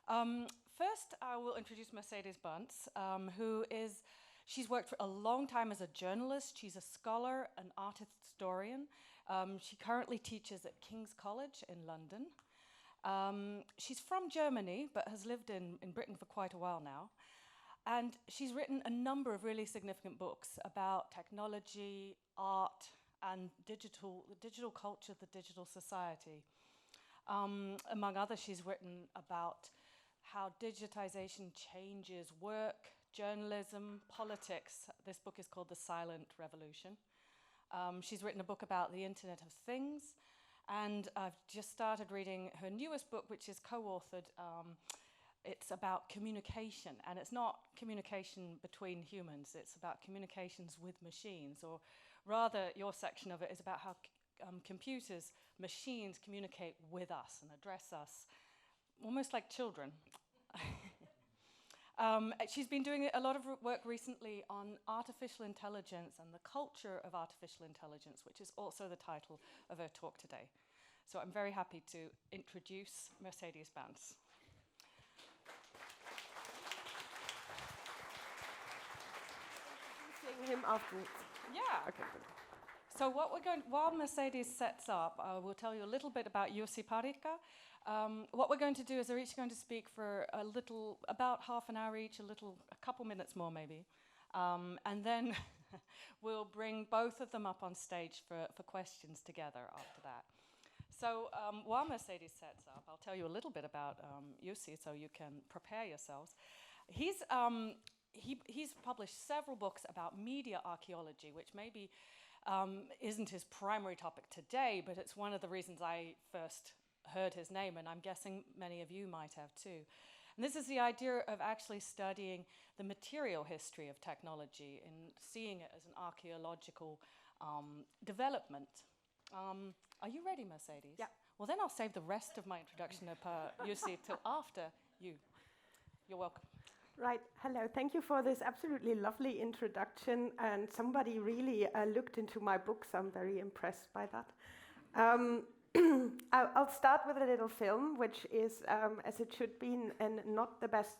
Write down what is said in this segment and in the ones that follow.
First, I will introduce Mercedes Bunz, she's worked for a long time as a journalist. She's a scholar, an art historian. She currently teaches at King's College in London. She's from Germany, but has lived in Britain for quite a while now. And she's written a number of really significant books about technology, art, and the digital culture, the digital society. Among others, she's written about how digitization changes work, journalism, politics. This book is called The Silent Revolution. She's written a book about the Internet of Things, and I've just started reading her newest book, which is co-authored. It's about communication, and it's not communication between humans, it's about communications with machines, or rather, your section of it is about how computers, machines communicate with us and address us, almost like children. She's been doing a lot of work recently on artificial intelligence and the culture of artificial intelligence, which is also the title of her talk today. So I'm very happy to introduce Mercedes Bunz. Him afterwards. Yeah. Okay, good. So while Mercedes sets up, I will tell you a little bit about Jussi Parikka. What we're going to do is they're each going to speak for about half an hour each, a couple minutes more maybe. And then we'll bring both of them up on stage for questions together after that. So while Mercedes sets up, I'll tell you a little bit about Jussi so you can prepare yourselves. He's published several books about media archaeology, which maybe isn't his primary topic today, but it's one of the reasons I first heard his name, and I'm guessing many of you might have too. And this is the idea of actually studying the material history of technology and seeing it as an archaeological development. Are you ready, Mercedes? Yeah. Well, then I'll save the rest of my introduction of Jussi till after you. You're welcome. Right, hello, thank you for this absolutely lovely introduction, and somebody really looked into my books. I'm very impressed by that. I'll start with a little film, which is, as it should be, and not the best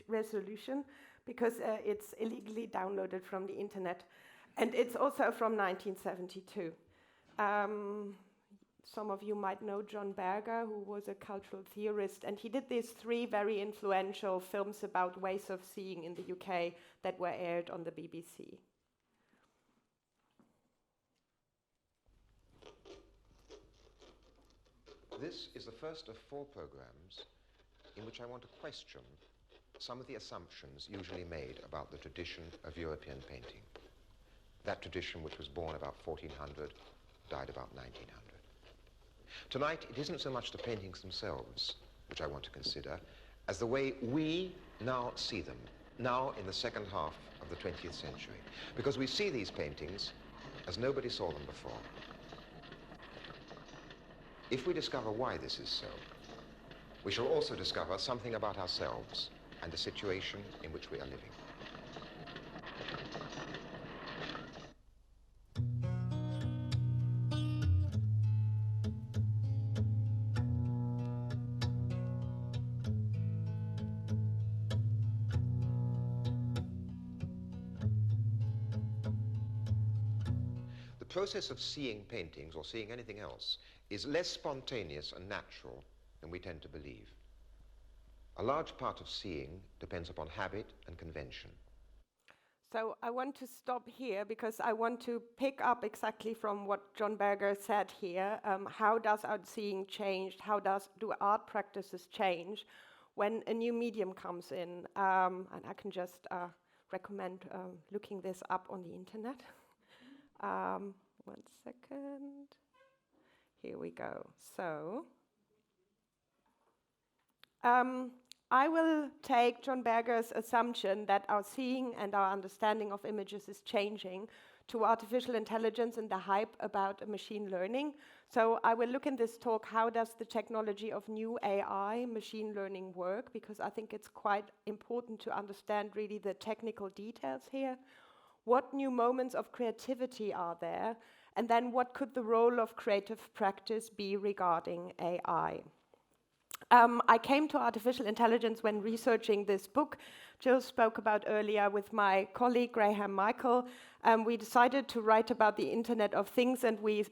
resolution, because it's illegally downloaded from the internet, and it's also from 1972. Some of you might know John Berger, who was a cultural theorist, and he did these 3 very influential films about ways of seeing in the UK that were aired on the BBC. This is the first of 4 programs in which I want to question some of the assumptions usually made about the tradition of European painting. That tradition which was born about 1400, died about 1900. Tonight, it isn't so much the paintings themselves which I want to consider as the way we now see them, now in the second half of the 20th century, because we see these paintings as nobody saw them before. If we discover why this is so, we shall also discover something about ourselves and the situation in which we are living. The process of seeing paintings or seeing anything else is less spontaneous and natural than we tend to believe. A large part of seeing depends upon habit and convention. So I want to stop here because I want to pick up exactly from what John Berger said here. How does our seeing change? How do art practices change when a new medium comes in? And I can just recommend looking this up on the internet. 1 second. Here we go. So I will take John Berger's assumption that our seeing and our understanding of images is changing to artificial intelligence and the hype about machine learning. So I will look in this talk, how does the technology of new AI, machine learning work? Because I think it's quite important to understand really the technical details here. What new moments of creativity are there? And then what could the role of creative practice be regarding AI? I came to artificial intelligence when researching this book Jill spoke about earlier with my colleague Graham Michael. We decided to write about the Internet of Things, and we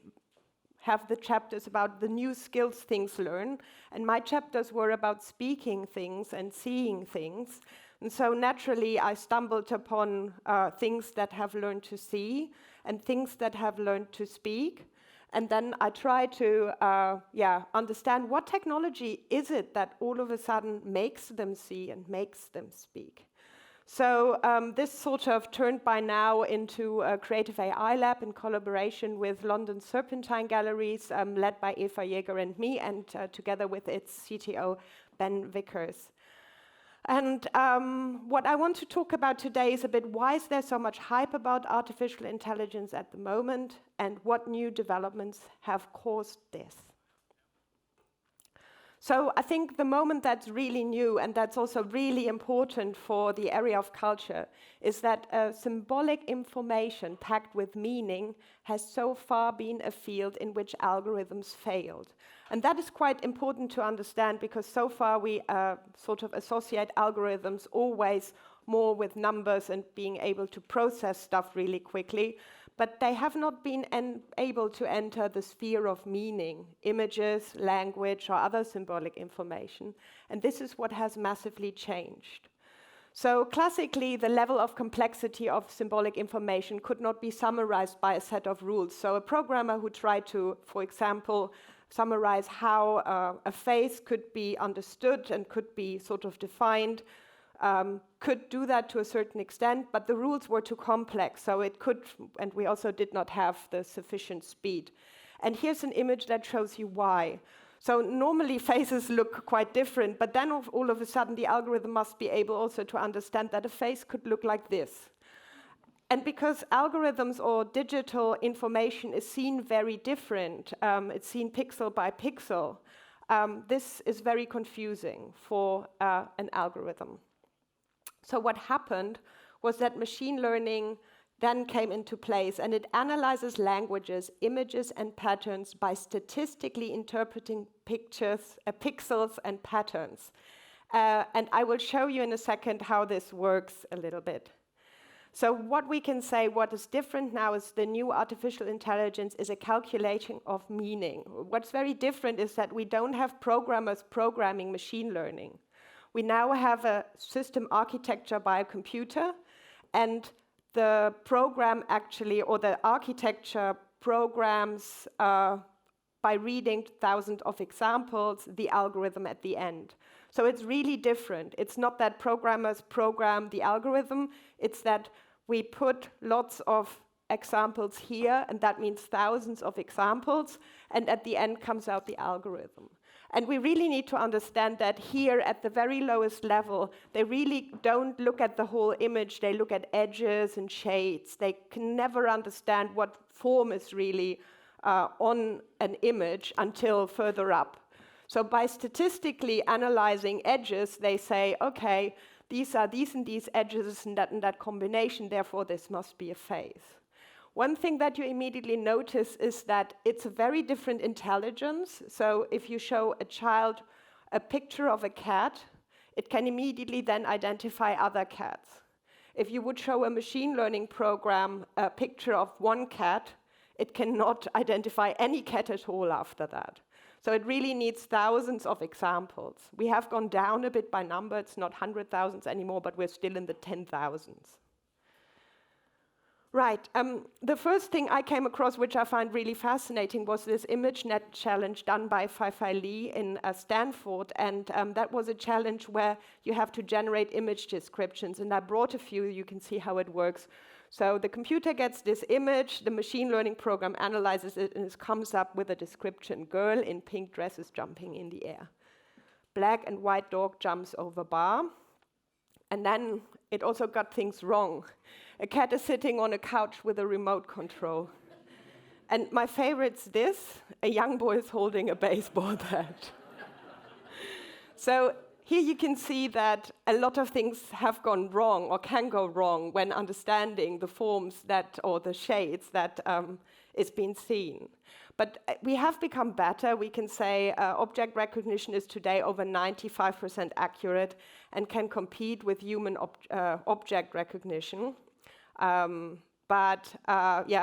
have the chapters about the new skills things learn. And my chapters were about speaking things and seeing things. And so naturally, I stumbled upon things that have learned to see and things that have learned to speak. And then I tried to understand what technology is it that all of a sudden makes them see and makes them speak. So this sort of turned by now into a creative AI lab in collaboration with London Serpentine Galleries, led by Eva Jäger and me, and together with its CTO, Ben Vickers. And what I want to talk about today is a bit why is there so much hype about artificial intelligence at the moment, and what new developments have caused this. So I think the moment that's really new, and that's also really important for the area of culture, is that symbolic information packed with meaning has so far been a field in which algorithms failed. And that is quite important to understand, because so far we sort of associate algorithms always more with numbers and being able to process stuff really quickly, but they have not been able to enter the sphere of meaning, images, language, or other symbolic information. And this is what has massively changed. So classically, the level of complexity of symbolic information could not be summarized by a set of rules. So a programmer who tried to, for example, summarize how a face could be understood and could be sort of defined, could do that to a certain extent, but the rules were too complex, so it could, and we also did not have the sufficient speed. And here's an image that shows you why. So normally faces look quite different, but then all of a sudden the algorithm must be able also to understand that a face could look like this. And because algorithms or digital information is seen very different, it's seen pixel by pixel, this is very confusing for an algorithm. So what happened was that machine learning then came into place, and it analyzes languages, images, and patterns by statistically interpreting pictures, pixels and patterns. And I will show you in a second how this works a little bit. So what we can say, what is different now is the new artificial intelligence is a calculation of meaning. What's very different is that we don't have programmers programming machine learning. We now have a system architecture by a computer, and the program actually, or the architecture programs by reading thousands of examples, the algorithm at the end. So it's really different. It's not that programmers program the algorithm, it's that we put lots of examples here, and that means thousands of examples, and at the end comes out the algorithm. And we really need to understand that here at the very lowest level, they really don't look at the whole image, they look at edges and shades. They can never understand what form is really on an image until further up. So by statistically analyzing edges, they say, okay, these are these and these edges and that combination, therefore this must be a face. One thing that you immediately notice is that it's a very different intelligence. So if you show a child a picture of a cat, it can immediately then identify other cats. If you would show a machine learning program a picture of one cat, it cannot identify any cat at all after that. So it really needs thousands of examples. We have gone down a bit by number. It's not 100,000 anymore, but we're still in the 10,000s. Right, the first thing I came across, which I find really fascinating, was this ImageNet challenge done by Fei-Fei Li in Stanford, and that was a challenge where you have to generate image descriptions, and I brought a few. You can see how it works. So the computer gets this image, the machine learning program analyzes it, and it comes up with a description. Girl in pink dress is jumping in the air. Black and white dog jumps over bar. And then it also got things wrong. A cat is sitting on a couch with a remote control. And my favorite's this: a young boy is holding a baseball bat. So here you can see that a lot of things have gone wrong or can go wrong when understanding the forms that, or the shades that is being seen. But we have become better. We can say object recognition is today over 95% accurate and can compete with human object recognition. Yeah,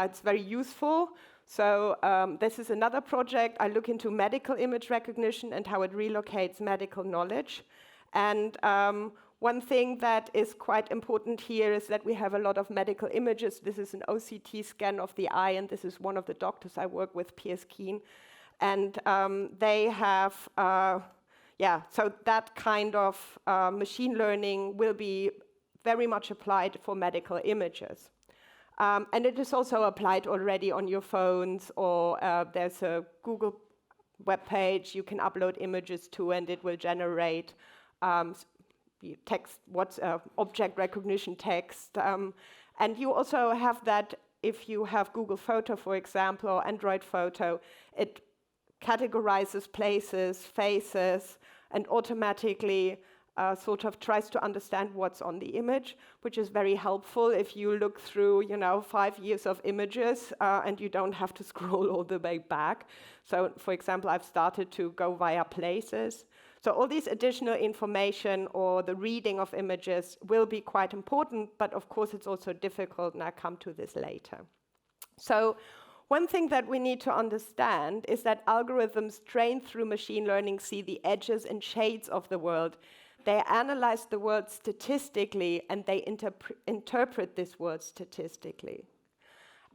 it's very useful. So this is another project. I look into medical image recognition and how it relocates medical knowledge. And one thing that is quite important here is that we have a lot of medical images. This is an OCT scan of the eye, and this is one of the doctors I work with, Piers Keane. And they have, so that kind of machine learning will be very much applied for medical images. And it is also applied already on your phones, or there's a Google web page you can upload images to, and it will generate text, object recognition text. And you also have that if you have Google Photo, for example, or Android Photo, it categorizes places, faces, and automatically sort of tries to understand what's on the image, which is very helpful if you look through, 5 years of images and you don't have to scroll all the way back. So, for example, I've started to go via places. So all this additional information or the reading of images will be quite important, but of course it's also difficult, and I'll come to this later. So one thing that we need to understand is that algorithms trained through machine learning see the edges and shades of the world. They analyze the world statistically, and they interpret this world statistically.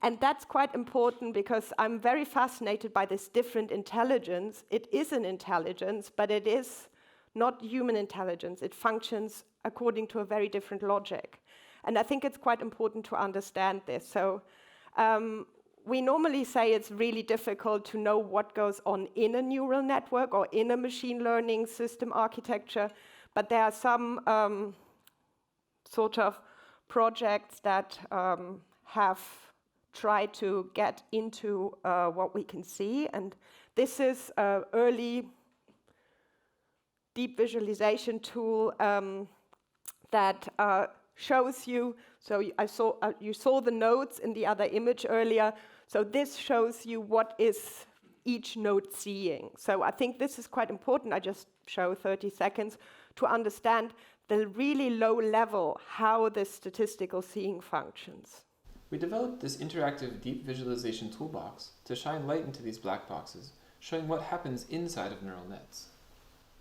And that's quite important because I'm very fascinated by this different intelligence. It is an intelligence, but it is not human intelligence. It functions according to a very different logic. And I think it's quite important to understand this. So we normally say it's really difficult to know what goes on in a neural network or in a machine learning system architecture, but there are some sort of projects that have tried to get into what we can see. And this is an early deep visualization tool that shows you, so you saw the nodes in the other image earlier, so this shows you what is each node seeing. So I think this is quite important. I just show 30 seconds to understand the really low level how the statistical seeing functions. We developed this interactive deep visualization toolbox to shine light into these black boxes, showing what happens inside of neural nets.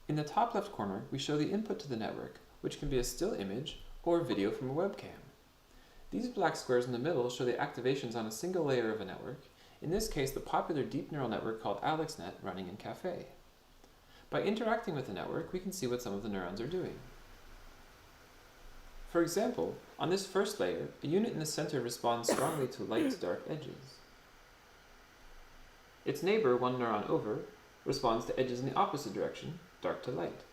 In the top left corner, we show the input to the network, which can be a still image or video from a webcam. These black squares in the middle show the activations on a single layer of a network, in this case the popular deep neural network called AlexNet running in Caffe. By interacting with the network, we can see what some of the neurons are doing. For example, on this first layer, a unit in the center responds strongly to light to dark edges. Its neighbor, one neuron over, responds to edges in the opposite direction, dark to light.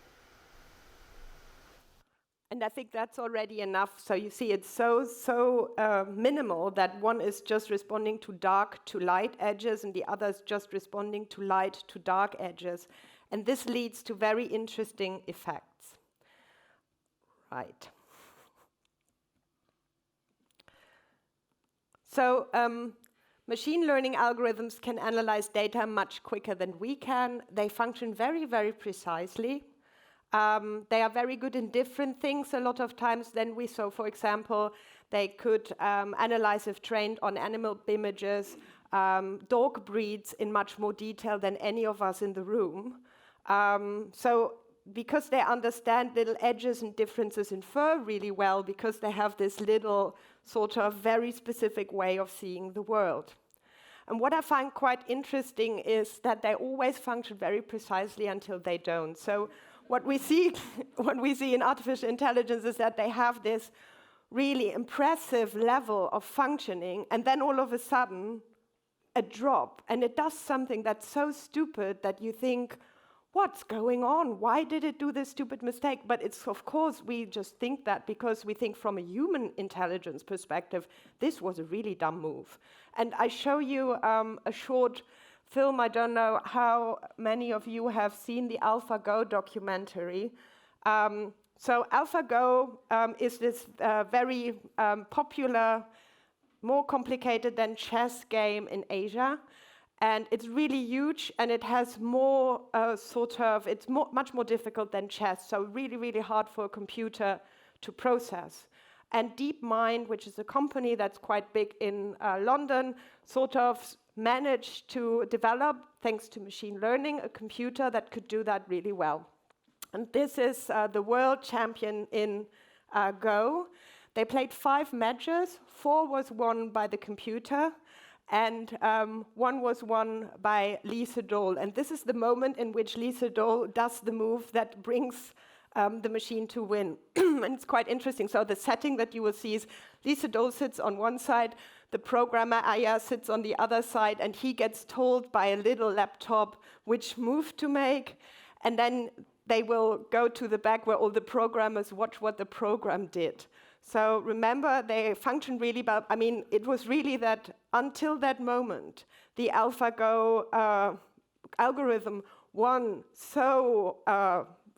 And I think that's already enough. So you see it's so minimal that one is just responding to dark to light edges and the other is just responding to light to dark edges. And this leads to very interesting effects. Right. So machine learning algorithms can analyze data much quicker than we can. They function very, very precisely. They are very good in different things a lot of times than we. So, for example, they could analyze if trained on animal images, dog breeds in much more detail than any of us in the room. So because they understand little edges and differences in fur really well, because they have this little sort of very specific way of seeing the world. And what I find quite interesting is that they always function very precisely until they don't. So what we see in artificial intelligence is that they have this really impressive level of functioning, and then all of a sudden, a drop. And it does something that's so stupid that you think, what's going on? Why did it do this stupid mistake? But it's, of course, we just think that because we think from a human intelligence perspective, this was a really dumb move. And I show you a short film. I don't know how many of you have seen the AlphaGo documentary. So AlphaGo is this very popular, more complicated than chess game in Asia. And it's really huge, and it has more it's much more difficult than chess, so really, really hard for a computer to process. And DeepMind, which is a company that's quite big in London, sort of managed to develop, thanks to machine learning, a computer that could do that really well. And this is the world champion in Go. They played 5 matches. 4 was won by the computer, and 1 was won by Lee Sedol. And this is the moment in which Lee Sedol does the move that brings the machine to win. And it's quite interesting. So the setting that you will see is Lee Sedol sits on one side, the programmer Aya sits on the other side, and he gets told by a little laptop which move to make, and then they will go to the back where all the programmers watch what the program did. So remember, they function really well. I mean, it was really that until that moment, the AlphaGo algorithm won so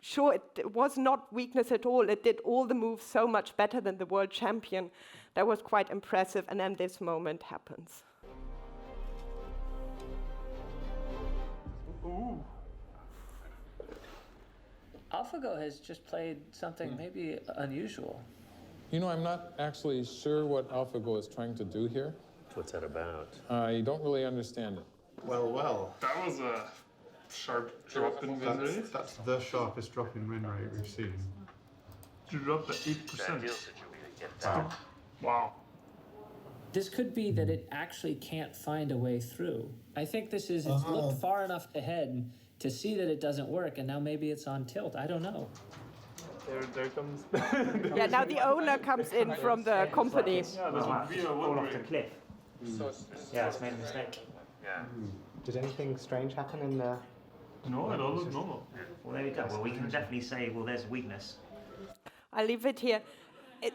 sure, it was not weakness at all. It did all the moves so much better than the world champion. That was quite impressive, and then this moment happens. Ooh. AlphaGo has just played something maybe unusual. You know, I'm not actually sure what AlphaGo is trying to do here. What's that about? I don't really understand it. Well. That was a sharp drop in win rate. That's the sharpest drop in win rate we've seen. You dropped at 8%. Wow. This could be that it actually can't find a way through. I think it's looked far enough ahead to see that it doesn't work, and now maybe it's on tilt. I don't know. There comes. Yeah, now the owner comes in from the company. Yeah, there's a VR fall off the cliff. Yeah, it's made a mistake. Yeah. Did anything strange happen in the... No, it all looks normal. Well, there we go. Well, we can definitely say, well, there's weakness. I'll leave it here.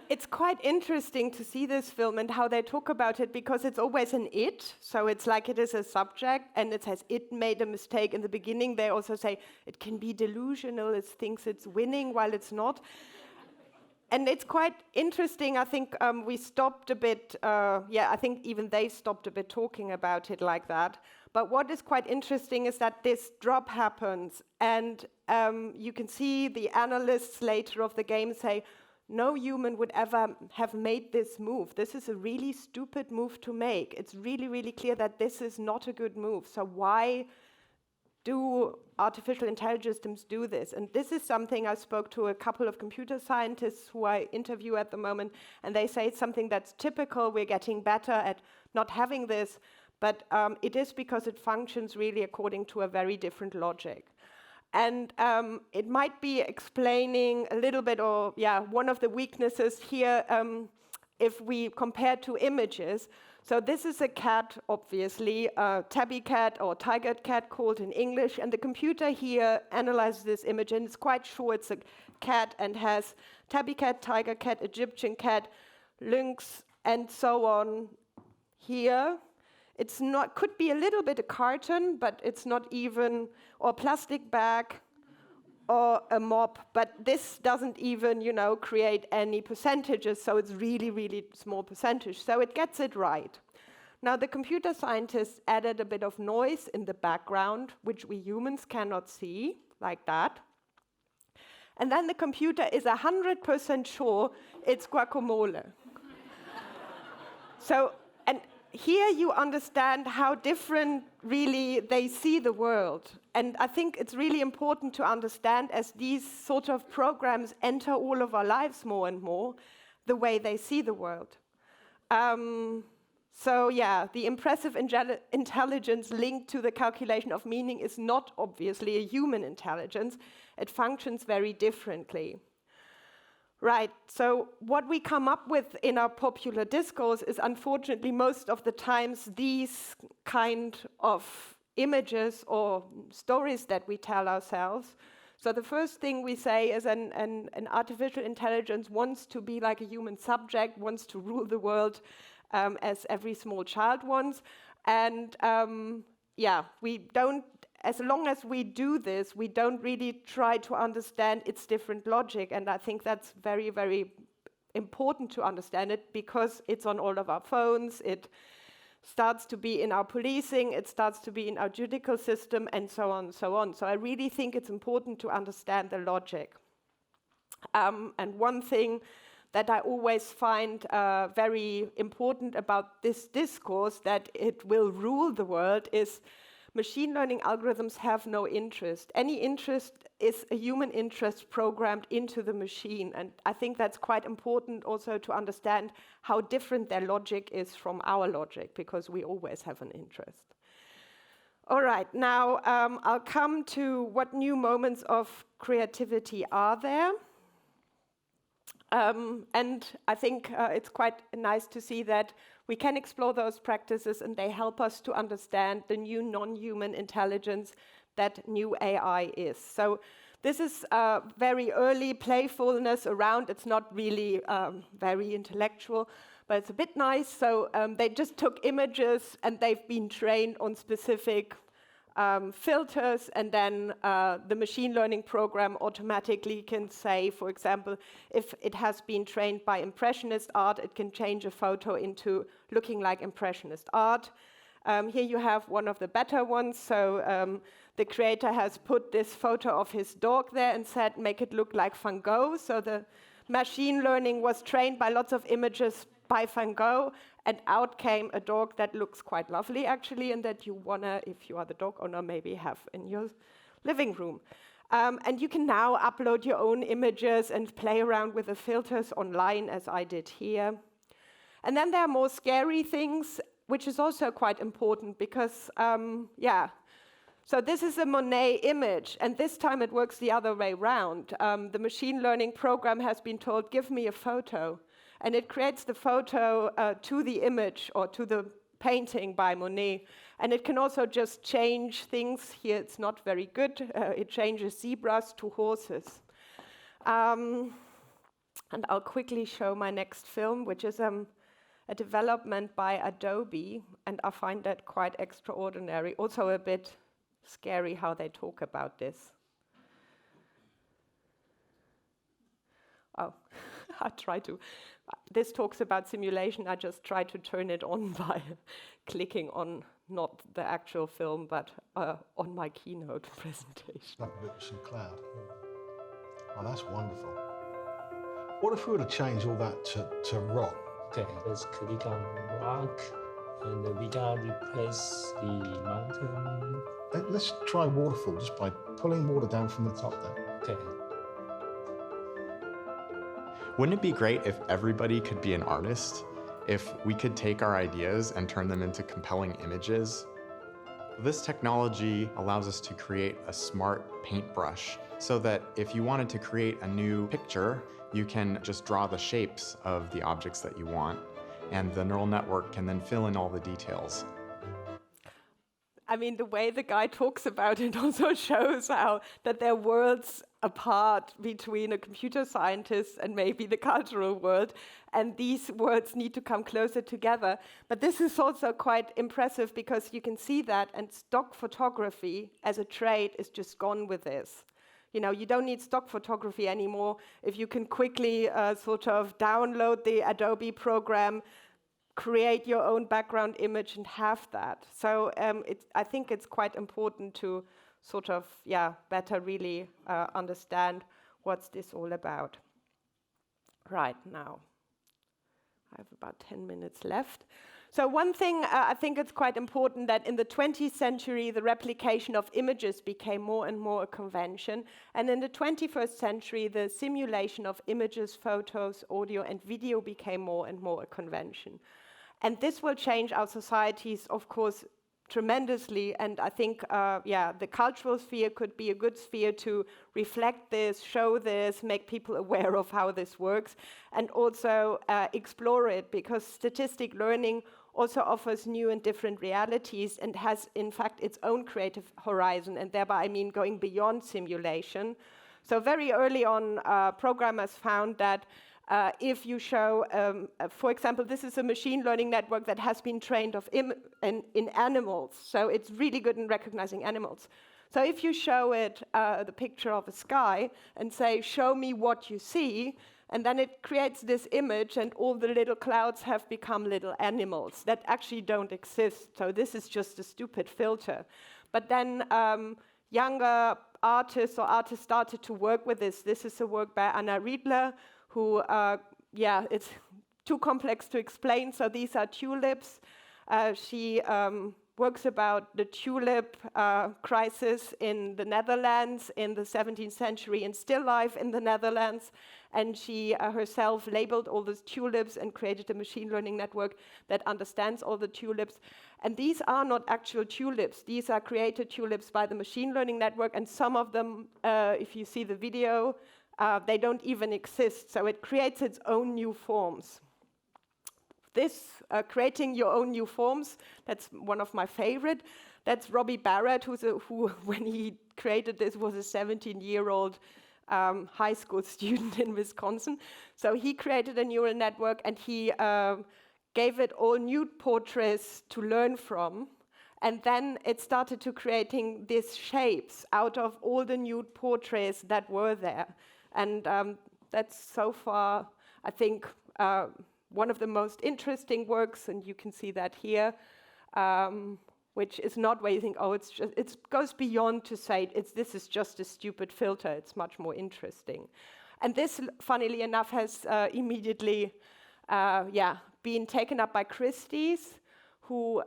It's quite interesting to see this film and how they talk about it, because it's always an it. So it's like it is a subject, and it says it made a mistake. In the beginning, they also say it can be delusional. It thinks it's winning while it's not. And it's quite interesting. I think we stopped a bit. I think even they stopped a bit talking about it like that. But what is quite interesting is that this drop happens, and you can see the analysts later of the game say, no human would ever have made this move. This is a really stupid move to make. It's really, really clear that this is not a good move. So why do artificial intelligence systems do this? And this is something I spoke to a couple of computer scientists who I interview at the moment, and they say it's something that's typical. We're getting better at not having this, but it is because it functions really according to a very different logic. And it might be explaining a little bit, or one of the weaknesses here, if we compare two images. So this is a cat, obviously, tabby cat or tiger cat called in English, and the computer here analyzes this image, and it's quite sure it's a cat and has tabby cat, tiger cat, Egyptian cat, lynx, and so on here. It's not, could be a little bit a carton, but it's not even, or a plastic bag, or a mop, but this doesn't even, create any percentages, so it's really, really small percentage, so it gets it right. Now, the computer scientists added a bit of noise in the background, which we humans cannot see, like that. And then the computer is 100% sure it's guacamole. And here you understand how different really they see the world. And I think it's really important to understand, as these sort of programs enter all of our lives more and more, the way they see the world. The impressive intelligence linked to the calculation of meaning is not obviously a human intelligence. It functions very differently. Right, so what we come up with in our popular discourse is, unfortunately, most of the times these kind of images or stories that we tell ourselves. So the first thing we say is an artificial intelligence wants to be like a human subject, wants to rule the world as every small child wants. And we don't as long as we do this, we don't really try to understand its different logic, and I think that's very, very important to understand it, because it's on all of our phones, it starts to be in our policing, it starts to be in our judicial system, and so on and so on. So I really think it's important to understand the logic. And one thing that I always find very important about this discourse, that it will rule the world, is machine learning algorithms have no interest. Any interest is a human interest programmed into the machine. And I think that's quite important also to understand how different their logic is from our logic, because we always have an interest. All right, now I'll come to what new moments of creativity are there. And I think it's quite nice to see that we can explore those practices, and they help us to understand the new non-human intelligence that new AI is. So this is very early playfulness around. It's not really very intellectual, but it's a bit nice. So they just took images, and they've been trained on specific filters, and then the machine learning program automatically can say, for example, if it has been trained by Impressionist art, it can change a photo into looking like Impressionist art. Here you have one of the better ones. So the creator has put this photo of his dog there and said, make it look like Van Gogh. So the machine learning was trained by lots of images by Van Gogh, and out came a dog that looks quite lovely, actually, and that you wanna, if you are the dog owner, maybe have in your living room. And you can now upload your own images and play around with the filters online, as I did here. And then there are more scary things, which is also quite important, because, so this is a Monet image, and this time it works the other way around. The machine learning program has been told, give me a photo. And it creates the photo to the image or to the painting by Monet. And it can also just change things. Here it's not very good. It changes zebras to horses. And I'll quickly show my next film, which is a development by Adobe. And I find that quite extraordinary. Also a bit scary how they talk about this. Oh, I try to. This talks about simulation. I just try to turn it on by clicking on not the actual film, but on my keynote presentation. That bit with some cloud. Oh, that's wonderful. What if we were to change all that to rock? Okay, let's click on rock, and we gotta replace the mountain. Let's try waterfall just by pulling water down from the top there. Okay. Wouldn't it be great if everybody could be an artist? If we could take our ideas and turn them into compelling images? This technology allows us to create a smart paintbrush so that if you wanted to create a new picture, you can just draw the shapes of the objects that you want, and the neural network can then fill in all the details. I mean, the way the guy talks about it also shows how that there are worlds apart between a computer scientist and maybe the cultural world, and these worlds need to come closer together. But this is also quite impressive, because you can see that, and stock photography as a trade is just gone with this. You know, you don't need stock photography anymore if you can quickly sort of download the Adobe program, create your own background image and have that. So I think it's quite important to sort of, better really understand what's this all about. Right, now, I have about 10 minutes left. So one thing, I think it's quite important that in the 20th century, the replication of images became more and more a convention. And in the 21st century, the simulation of images, photos, audio, and video became more and more a convention. And this will change our societies, of course, tremendously. And I think, the cultural sphere could be a good sphere to reflect this, show this, make people aware of how this works, and also explore it, because statistic learning also offers new and different realities and has, in fact, its own creative horizon, and thereby, I mean, going beyond simulation. So very early on, programmers found that if you show, for example, this is a machine learning network that has been trained in animals, so it's really good in recognizing animals. So if you show it the picture of a sky and say, show me what you see, and then it creates this image, and all the little clouds have become little animals that actually don't exist. So this is just a stupid filter. But then younger artists started to work with this. This is a work by Anna Riedler, who, it's too complex to explain. So these are tulips. She works about the tulip crisis in the Netherlands in the 17th century and still life in the Netherlands. And she herself labeled all those tulips and created a machine learning network that understands all the tulips. And these are not actual tulips. These are created tulips by the machine learning network. And some of them, if you see the video, they don't even exist. So it creates its own new forms. This, creating your own new forms, that's one of my favorite. That's Robbie Barrett, who when he created this, was a 17-year-old high school student in Wisconsin. So he created a neural network, and he gave it all nude portraits to learn from. And then it started to creating these shapes out of all the nude portraits that were there. And that's so far, I think, one of the most interesting works, and you can see that here, which is not where you think, oh, it goes beyond to say this is just a stupid filter. It's much more interesting. And this, funnily enough, has immediately been taken up by Christie's, who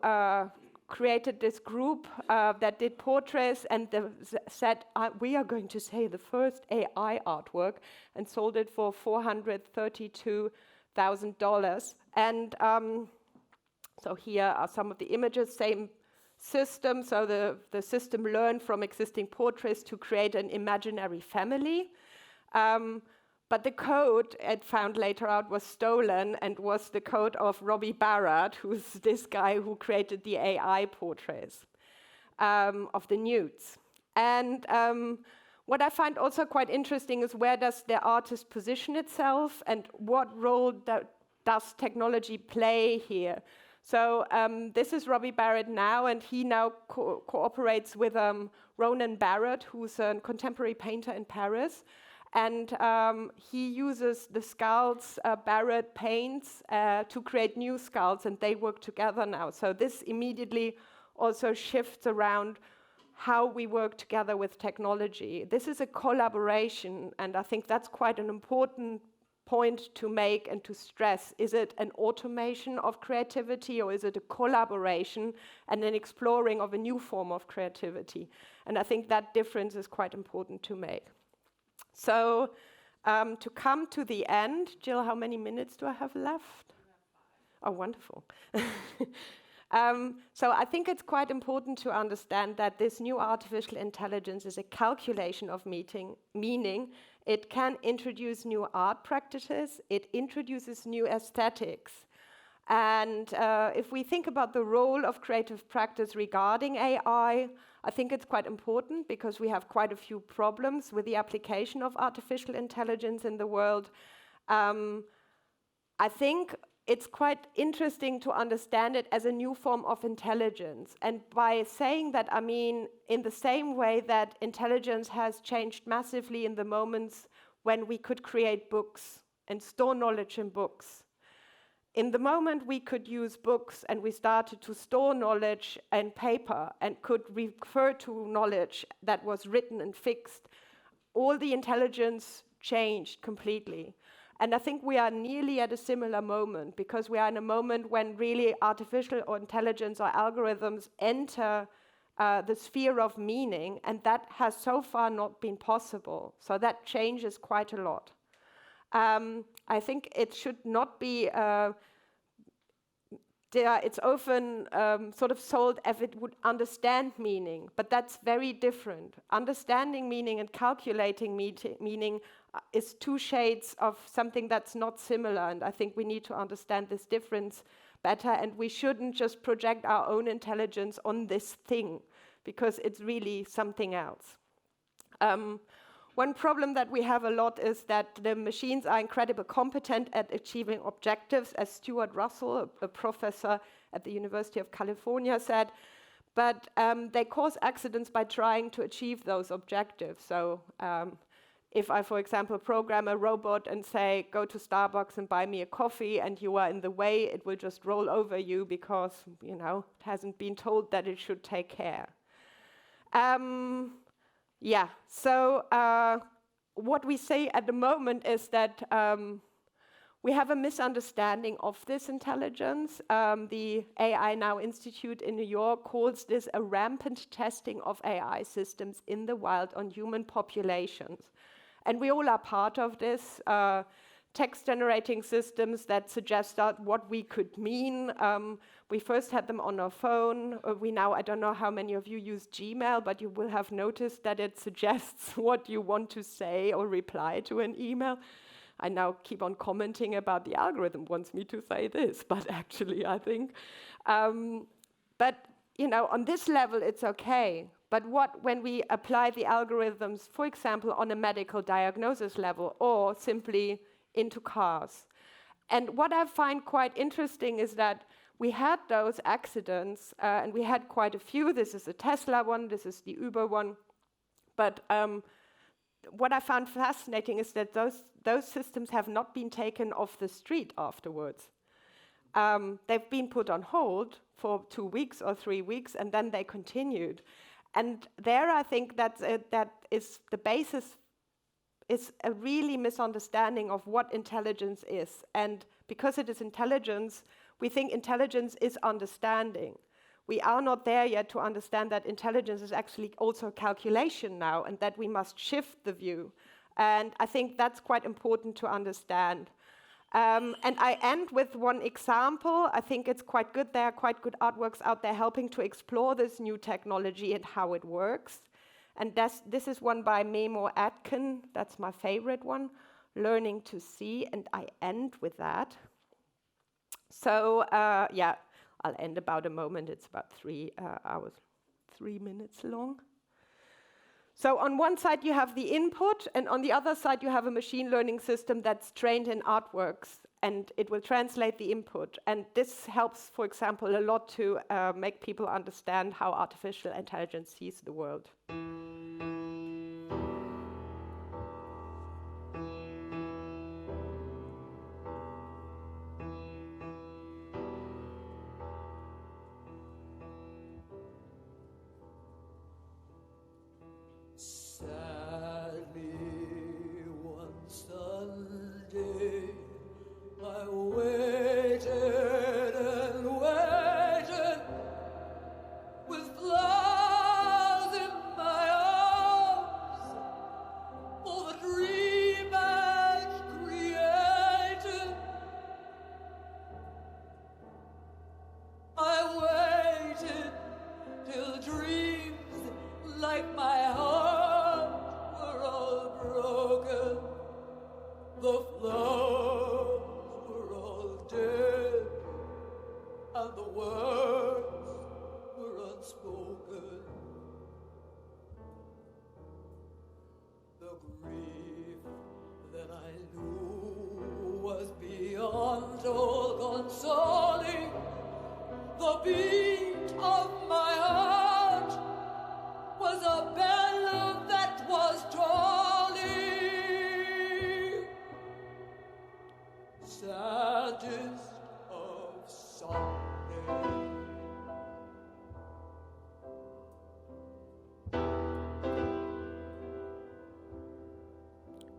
created this group that did portraits and said, we are going to say the first AI artwork, and sold it for $432,000. And so here are some of the images, same system. So the system learned from existing portraits to create an imaginary family. But the code, it found later out, was stolen and was the code of Robbie Barrett, who's this guy who created the AI portraits of the nudes. And what I find also quite interesting is, where does the artist position itself, and what role does technology play here? So this is Robbie Barrett now, and he now cooperates with Ronan Barrett, who's a contemporary painter in Paris. And he uses the skulls Barrett paints to create new skulls, and they work together now. So this immediately also shifts around how we work together with technology. This is a collaboration, and I think that's quite an important point to make and to stress. Is it an automation of creativity, or is it a collaboration and an exploring of a new form of creativity? And I think that difference is quite important to make. So to come to the end, Jill, how many minutes do I have left? Oh, wonderful. So I think it's quite important to understand that this new artificial intelligence is a calculation of meaning. It can introduce new art practices. It introduces new aesthetics. And if we think about the role of creative practice regarding AI, I think it's quite important, because we have quite a few problems with the application of artificial intelligence in the world. I think it's quite interesting to understand it as a new form of intelligence. And by saying that, I mean, in the same way that intelligence has changed massively in the moments when we could create books and store knowledge in books. In the moment we could use books and we started to store knowledge and paper and could refer to knowledge that was written and fixed, all the intelligence changed completely. And I think we are nearly at a similar moment, because we are in a moment when really artificial intelligence or algorithms enter the sphere of meaning, and that has so far not been possible. So that changes quite a lot. I think it should not be, it's often sort of sold as it would understand meaning, but that's very different. Understanding meaning and calculating meaning is two shades of something that's not similar, and I think we need to understand this difference better, and we shouldn't just project our own intelligence on this thing, because it's really something else. One problem that we have a lot is that the machines are incredibly competent at achieving objectives, as Stuart Russell, a professor at the University of California, said, but they cause accidents by trying to achieve those objectives. So if I, for example, program a robot and say, go to Starbucks and buy me a coffee, and you are in the way, it will just roll over you because, you know, it hasn't been told that it should take care. Yeah, so what we say at the moment is that we have a misunderstanding of this intelligence. The AI Now Institute in New York calls this a rampant testing of AI systems in the wild on human populations. And we all are part of this, text-generating systems that suggest what we could mean. We first had them on our phone. We now, I don't know how many of you use Gmail, but you will have noticed that it suggests what you want to say or reply to an email. I now keep on commenting about the algorithm wants me to say this, but actually I think. But, you know, on this level, it's okay. But when we apply the algorithms, for example, on a medical diagnosis level or simply into cars? And what I find quite interesting is that we had those accidents, and we had quite a few. This is the Tesla one, this is the Uber one. But what I found fascinating is that those systems have not been taken off the street afterwards. They've been put on hold for 2 weeks or 3 weeks, and then they continued. And there I think that is the basis, is a really misunderstanding of what intelligence is. And because it is intelligence, we think intelligence is understanding. We are not there yet to understand that intelligence is actually also calculation now, and that we must shift the view. And I think that's quite important to understand. And I end with one example. I think it's quite good. There are quite good artworks out there helping to explore this new technology and how it works. And this is one by Memo Atkin. That's my favorite one, Learning to See. And I end with that. So, yeah, I'll end about a moment. It's about 3 hours, 3 minutes long. So on one side you have the input, and on the other side you have a machine learning system that's trained in artworks, and it will translate the input. And this helps, for example, a lot to make people understand how artificial intelligence sees the world.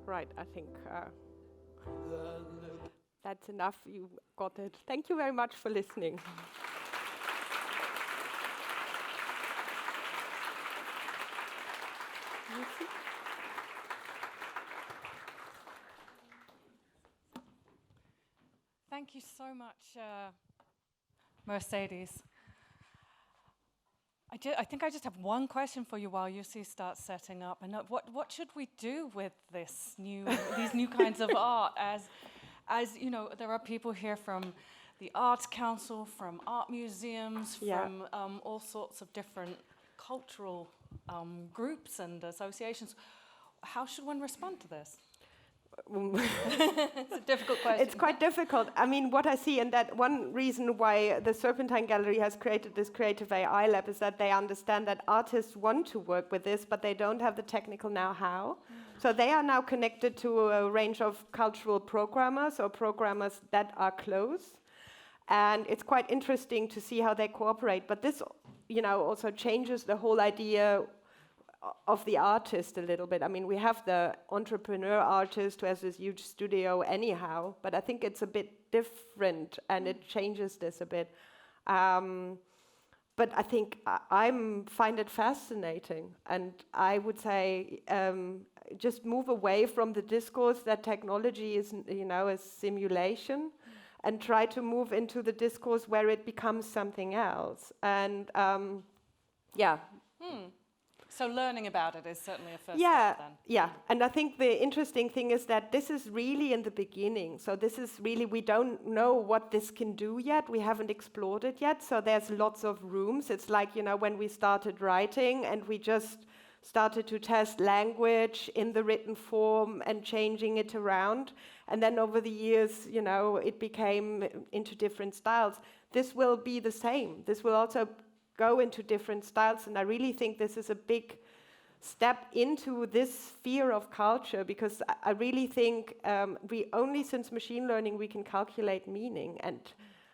Right, I think that's enough. You got it. Thank you very much for listening. Thank you so much, Mercedes. I think I just have one question for you while Jussi starts setting up. And what should we do with these new kinds of art? As you know, there are people here from the Arts Council, from art museums, from all sorts of different cultural groups and associations. How should one respond to this? It's a difficult question. It's quite difficult. I mean, what I see, and that one reason why the Serpentine Gallery has created this Creative AI Lab is that they understand that artists want to work with this, but they don't have the technical know-how. So they are now connected to a range of cultural programmers or programmers that are close. And it's quite interesting to see how they cooperate. But this, also changes the whole idea of the artist a little bit. I mean, we have the entrepreneur artist who has this huge studio anyhow, but I think it's a bit different and it changes this a bit. But I think I find it fascinating, and I would say just move away from the discourse that technology is, a simulation, and try to move into the discourse where it becomes something else. And So learning about it is certainly a first step then. Yeah, and I think the interesting thing is that this is really in the beginning. So this is really, we don't know what this can do yet. We haven't explored it yet. So there's lots of rooms. It's like, when we started writing and we just started to test language in the written form and changing it around. And then over the years, it became into different styles. This will be the same. This will also go into different styles, and I really think this is a big step into this sphere of culture, because I really think we only since machine learning we can calculate meaning, and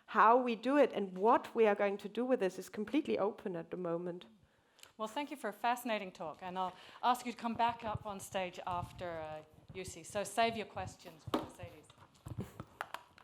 how we do it and what we are going to do with this is completely open at the moment. Well, thank you for a fascinating talk, and I'll ask you to come back up on stage after Jussi. So save your questions for Mercedes.